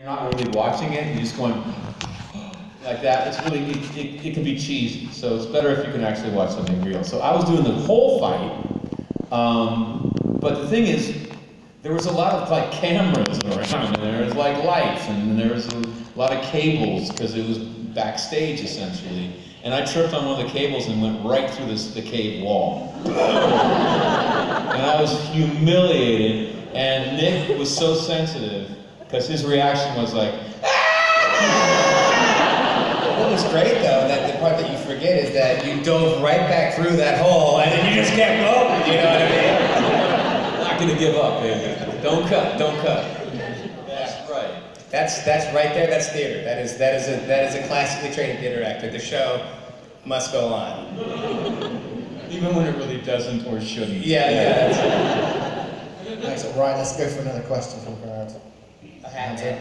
You're not really watching it, you're just going like that. It's really, it can be cheesy. So it's better if you can actually watch something real. So I was doing the whole fight, but the thing is, there was a lot of like cameras around, and there was like lights, and there was a lot of cables because it was backstage essentially. And I tripped on one of the cables and went right through the cave wall. And I was humiliated, and Nick was so sensitive because his reaction was like, What was great though, that the part that you forget is that you dove right back through that hole and then you just kept going, you know what I mean? not gonna give up, baby. Don't cut, don't cut. That's right. That's right there, that's theater. That is a classically trained theater actor. The show must go on. Even when it really doesn't or shouldn't. Yeah. Nice, right, let's go for another question from the crowd. A hat man.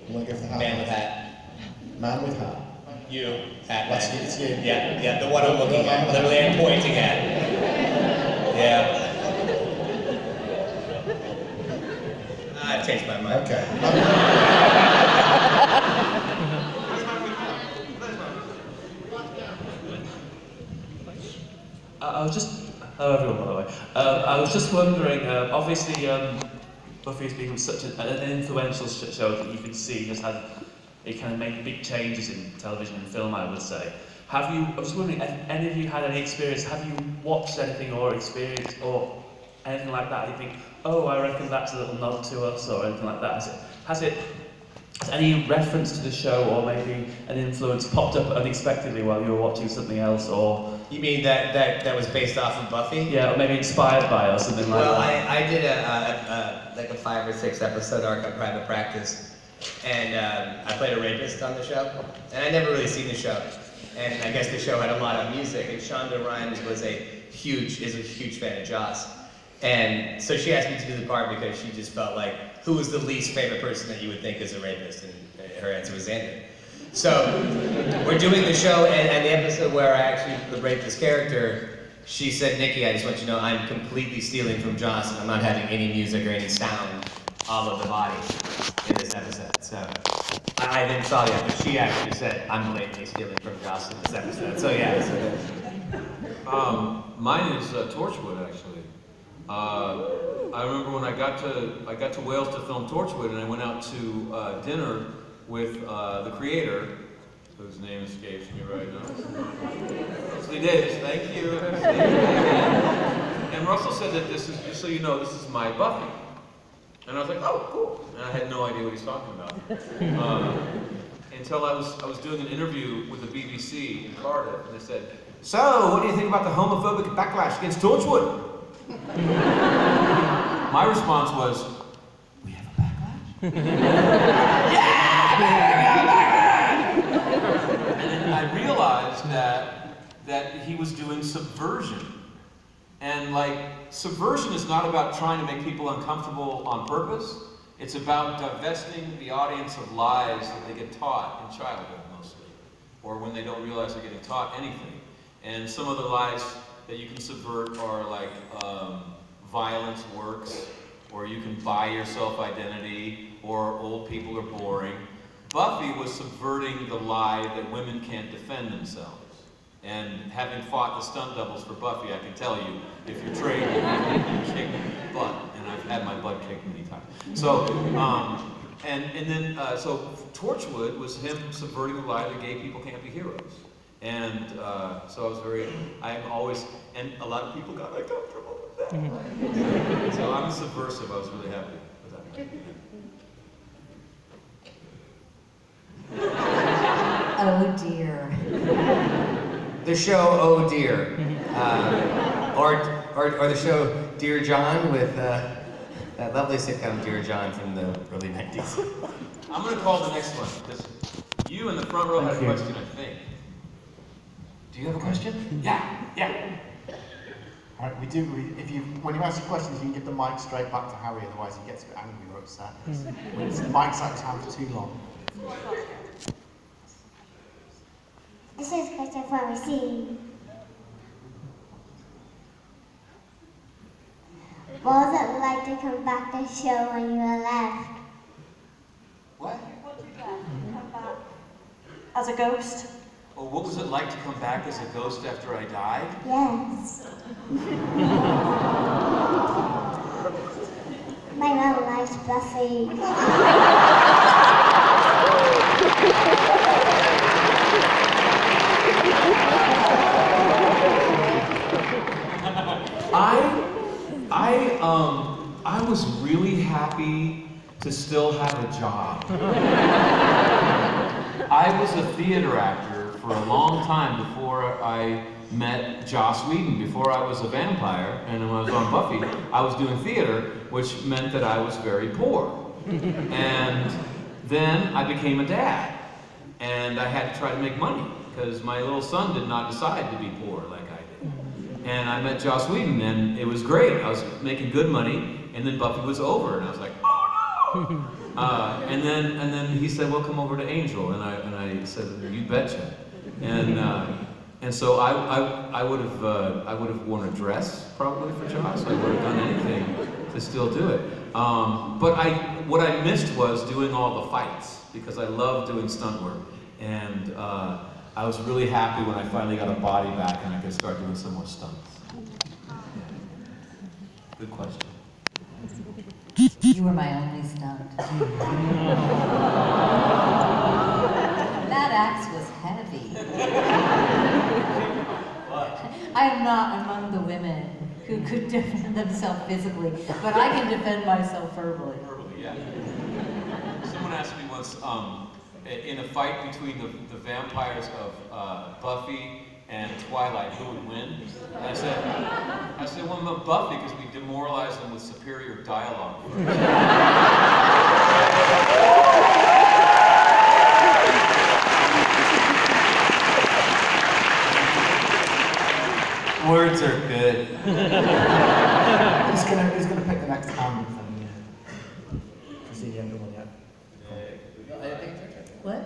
You want to go for the hat? Man with hat. Man with hat. You, hat That's man. you, it's you. Yeah, the one I'm looking at, literally I'm pointing at. Yeah. I've changed my mind. Okay. I was just, hello everyone by the way. I was just wondering, obviously Buffy has become such an influential show that you can see has had, it kind of made big changes in television and film, I would say. Have you, I was just wondering, have any of you had any experience, have you watched anything or experienced or anything like that? You think, oh, I reckon that's a little nod to us or anything like that. Has any reference to the show or maybe an influence popped up unexpectedly while you were watching something else, or? You mean that was based off of Buffy? Yeah, or maybe inspired by or something like that. Well, I did like a 5 or 6 episode arc on Private Practice, and I played a rapist on the show, and I'd never really seen the show, and I guess the show had a lot of music, and Shonda Rhimes is a huge fan of Joss, and so she asked me to do the part because she just felt like, who was the least favorite person that you would think is a rapist, and her answer was Xander. So, we're doing the show, and the episode where I actually raped this character, she said, Nikki, I just want you to know I'm completely stealing from Joss, and I'm not having any music or any sound all of the body in this episode. So, I then saw that, but she actually said, I'm blatantly stealing from Joss in this episode. So yeah. Mine is Torchwood, actually. I remember when I got to Wales to film Torchwood, and I went out to dinner with the creator, whose name escapes me right now. Leslie Davis, thank you. And Russell said that this is, just so you know, this is my Buffy. And I was like, oh, cool. And I had no idea what he's talking about. Until I was doing an interview with the BBC in Cardiff, and they said, so, what do you think about the homophobic backlash against Torchwood? My response was, we have a backlash? Yeah! And then I realized that he was doing subversion. And like, subversion is not about trying to make people uncomfortable on purpose. It's about divesting the audience of lies that they get taught in childhood mostly, or when they don't realize they're getting taught anything. And some of the lies that you can subvert are like violence works, or you can buy your self-identity, or old people are boring. Buffy was subverting the lie that women can't defend themselves. And having fought the stunt doubles for Buffy, I can tell you, if you're trained, you can kick butt. And I've had my butt kicked many times. So, so Torchwood was him subverting the lie that gay people can't be heroes. And so I was and a lot of people got uncomfortable with that. So I'm subversive, I was really happy with that. Oh dear. The show Oh Dear, or the show Dear John with that lovely sitcom Dear John from the early 90s. I'm going to call the next one. You in the front row had a question, I think. Do you have a question? Yeah. All right, when you ask your questions, you can give the mic straight back to Harry, otherwise he gets a bit angry or upset. When the mic's out of time for too long. This is a question for Kristine. What was it like to come back to the show when you were left? as a ghost. Oh, what was it like to come back as a ghost after I died? Yes. My mom likes Buffy. I was really happy to still have a job. I was a theater actor for a long time before I met Joss Whedon, before I was a vampire, and when I was on Buffy, I was doing theater, which meant that I was very poor. And then I became a dad, and I had to try to make money, because my little son did not decide to be poor like I did. And I met Joss Whedon, and it was great. I was making good money, and then Buffy was over, and I was like, oh no! And then he said, well, come over to Angel, and I said, you betcha. And so I would have worn a dress probably for Joss. I would have done anything to still do it. But what I missed was doing all the fights, because I love doing stunt work. And I was really happy when I finally got a body back and I could start doing some more stunts. Yeah. Good question. You were my only stunt. That axe was heavy. I am not among the women who could defend themselves physically, but I can defend myself verbally. Verbally, yeah. Someone asked me once, in a fight between the vampires of Buffy and Twilight, who would win? And I said, well, Buffy, because we demoralized them with superior dialogue. Words are good. Who's gonna pick the next hand from Kristine, you haven't done one yet. What?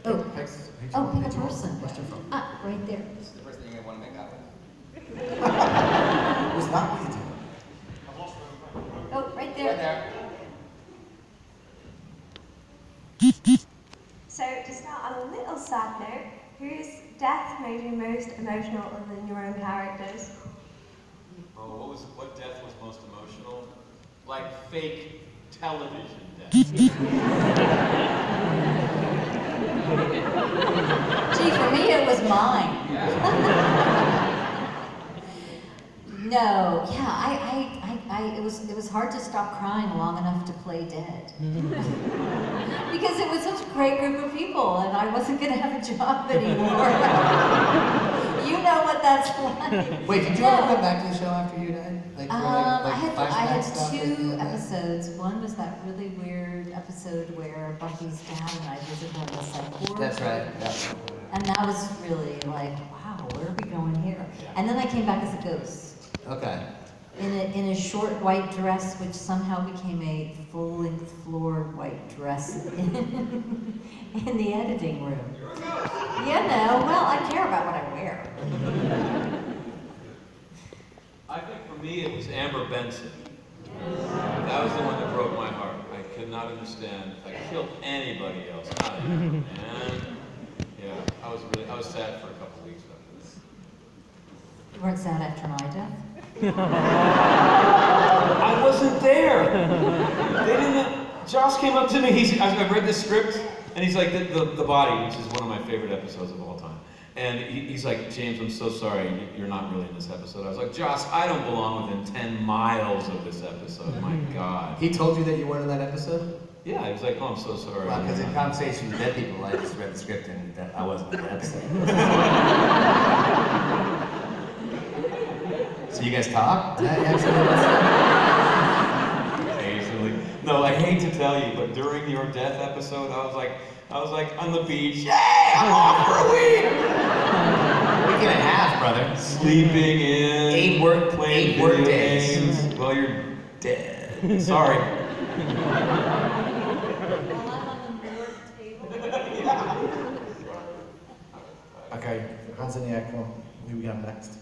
Oh, pick a person. Ah, right there. This is the person you're going to want to make out with. Was that what you did? Oh, right there. Right there. So to start on a little sad note, whose death made you most emotional other than your own characters? Oh, what death was most emotional? Like fake television death. Gee, for me it was mine. No, yeah, it was hard to stop crying long enough to play dead. Because it was such a great group of people and I wasn't going to have a job anymore. You know what that's like. Wait, did you ever come back to the show after you died? Like, I had stuff 2 episodes. One was that really weird episode where Buffy's dad and I visited her in the psych ward. That's right. Yeah. And that was really like, wow, where are we going here? And then I came back as a ghost. Okay. In a short white dress, which somehow became a full-length floor white dress in the editing room. You know, well, I care about what I wear. I think for me it was Amber Benson. That was the one that broke my heart. I could not understand if I killed anybody else, not him. And yeah, I was sad for a couple weeks after this. You weren't sad after my death? I wasn't there. They didn't. Joss came up to me. I read the script, and he's like, the body, which is one of my favorite episodes of all time. And he's like, James, I'm so sorry, you're not really in this episode. I was like, Joss, I don't belong within 10 miles of this episode. My God. He told you that you weren't in that episode? Yeah, he was like, oh, I'm so sorry. Well, because in conversations with dead people, I just read the script and that I wasn't in the episode. So you guys talk? Occasionally. No, I hate to tell you, but during your death episode, I was like on the beach. Yay! I'm off for a week. Week and a half, brother. Sleeping in. 8 work days. Games. Well, you're dead. Sorry. Okay, hands in the air, come on. Who we got next?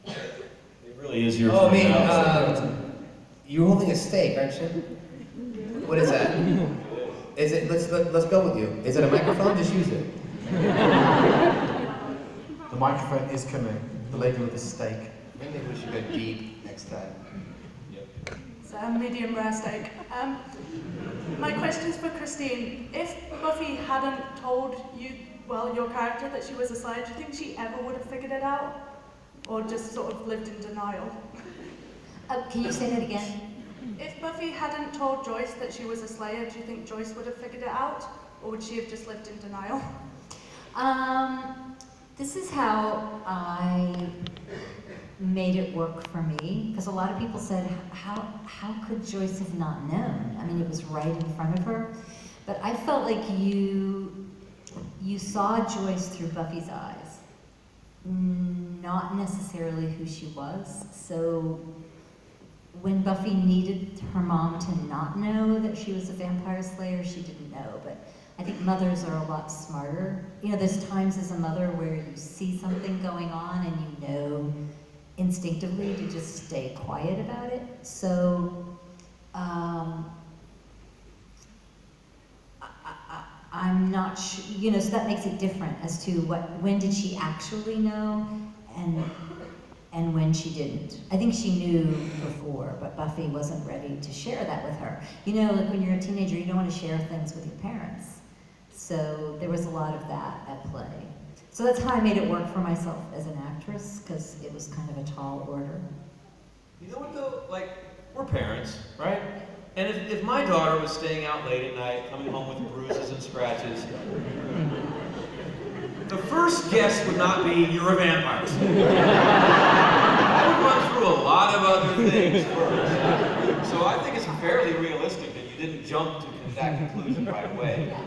It really is your Oh, turn me. now. You're holding a steak, aren't you? What is that? Is it? Let's go with you. Is it a microphone? Just use it. The microphone is coming. The lady with the steak. Maybe we should go deep next time. So medium rare steak. My question's for Kristine. If Buffy hadn't told you, well, your character, that she was a Slayer, do you think she ever would have figured it out? Or just sort of lived in denial? Can you say that again? If Buffy hadn't told Joyce that she was a Slayer, do you think Joyce would have figured it out? Or would she have just lived in denial? This is how I made it work for me, because a lot of people said, how could Joyce have not known? I mean, it was right in front of her. But I felt like you saw Joyce through Buffy's eyes, not necessarily who she was. So when Buffy needed her mom to not know that she was a vampire slayer, she didn't know. But I think mothers are a lot smarter. You know, there's times as a mother where you see something going on and you know instinctively to just stay quiet about it. So I'm not sure, you know, so that makes it different as to when did she actually know and when she didn't. I think she knew before, but Buffy wasn't ready to share that with her. You know, like when you're a teenager, you don't want to share things with your parents. So there was a lot of that at play. So that's how I made it work for myself as an actress, because it was kind of a tall order. You know what though? Like, we're parents, right? And if my daughter was staying out late at night, coming home with bruises and scratches, the first guess would not be, you're a vampire. I would run through a lot of other things first. So I think it's fairly realistic that you didn't jump to that conclusion right away. Yeah.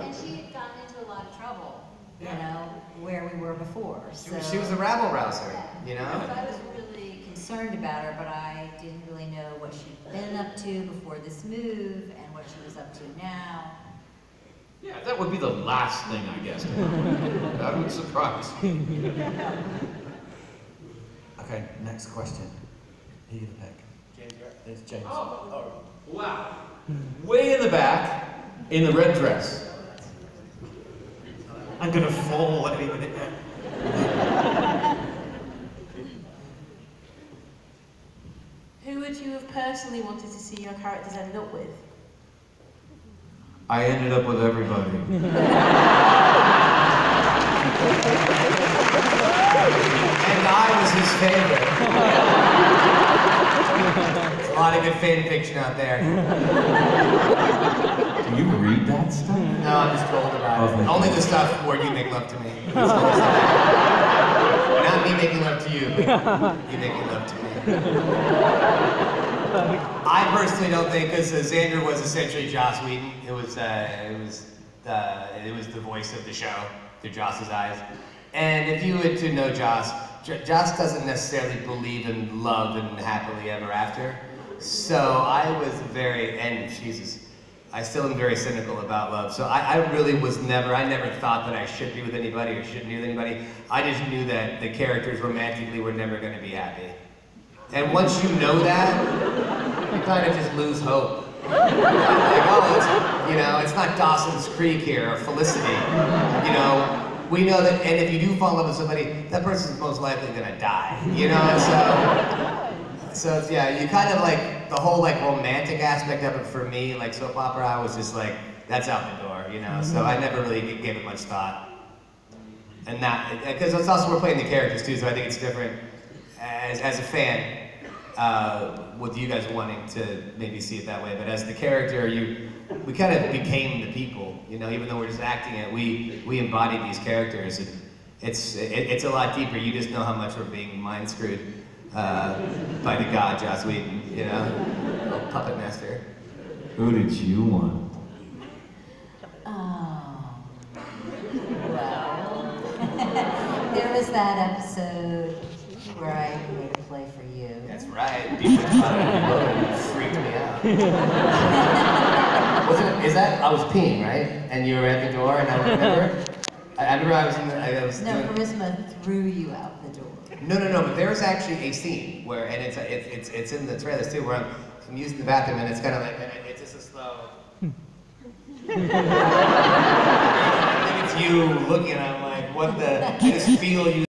And she had gotten into a lot of trouble, you know, where we were before. So She was a rabble rouser, you know? So I was really concerned about her, but I didn't really know what she'd been up to before this move and what she was up to now. Yeah, that would be the last thing I guessed. That would surprise me. Okay, next question. Who you gonna pick? It's James. Oh, wow. Way in the back, in the red dress. I'm gonna fall any minute now. Who would you have personally wanted to see your characters end up with? I ended up with everybody. And I was his favorite. There's a lot of good fan fiction out there. Do you read that stuff? No, I'm just told about it. Only the stuff where you make love to me. Not me making love to you, but you making love to me. I personally don't think, because Xander was essentially Joss Whedon. It was the voice of the show through Joss's eyes. And if you were to know Joss, Joss doesn't necessarily believe in love and happily ever after. So I was I still am very cynical about love. So I never thought that I should be with anybody or shouldn't be with anybody. I just knew that the characters romantically were never going to be happy. And once you know that, you kind of just lose hope. Like, oh, it's not Dawson's Creek here or Felicity. You know, we know that, and if you do fall in love with somebody, that person's most likely gonna die. You know, so it's, yeah, you kind of like the whole like romantic aspect of it for me, like soap opera, I was just like, that's out the door, you know. So I never really gave it much thought. And that, because it's also we're playing the characters too, so I think it's different. As a fan, with you guys wanting to maybe see it that way, but as the character, we kind of became the people, you know, even though we're just acting it, we embodied these characters, and it's a lot deeper. You just know how much we're being mind screwed by the god Joss Whedon, you know, little puppet master. Who did you want? Oh, well, there was that episode where I made a play for you. That's right. People freaked me out. Is that? I was peeing, right? And you were at the door, and I remember I was in the. Charisma threw you out the door. No. But there was actually a scene where, and it's in the trailers too, where I'm using the bathroom, and it's kind of like, and it's just a slow. it's you looking, I'm like, what the, I just feel you